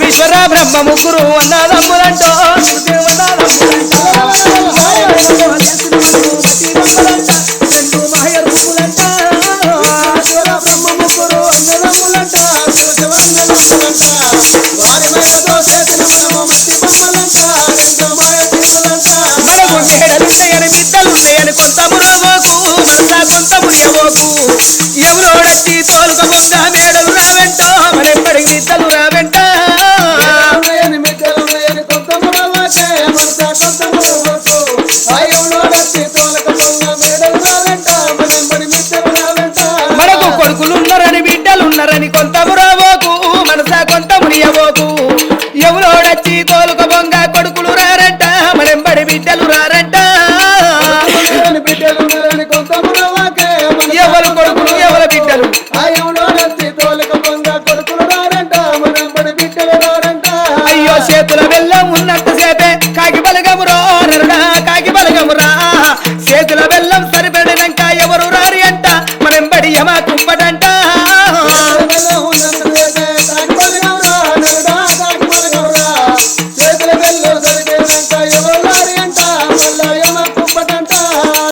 ఈశ్వర బ్రహ్మ ముగ్గురు అన్నదమ్ములంటో మేడలున్నాయని బిడ్డలున్నాయని కొంత మురవోకు మనసా కొంత మురియవోకు ఎవరోడచ్చి తోలుక బొంగ మేడలు రావెంటో మరెప్పటి బిడ్డలు రావెంట మనకు కొడుకులున్నారని బిడ్డలున్నారని కొంత మురవోకు మనసా కొంత మురియవోకు ఎవరోడచ్చి తోలుక బొంగ కొడుకులు రారంట మరెంబడి బిడ్డలు రారంట ఎవరు కొడుకులు ఎవరు బిడ్డలు అయ్యో చేతుల బెల్లం ఉన్నంత సేపే కాకి బలగమురా నరుడా కాకి బలగమురా చేతుల బెల్లం సరిపడినాక ఎవరు రారి అంట మరెంబడి యమ కుంపటంట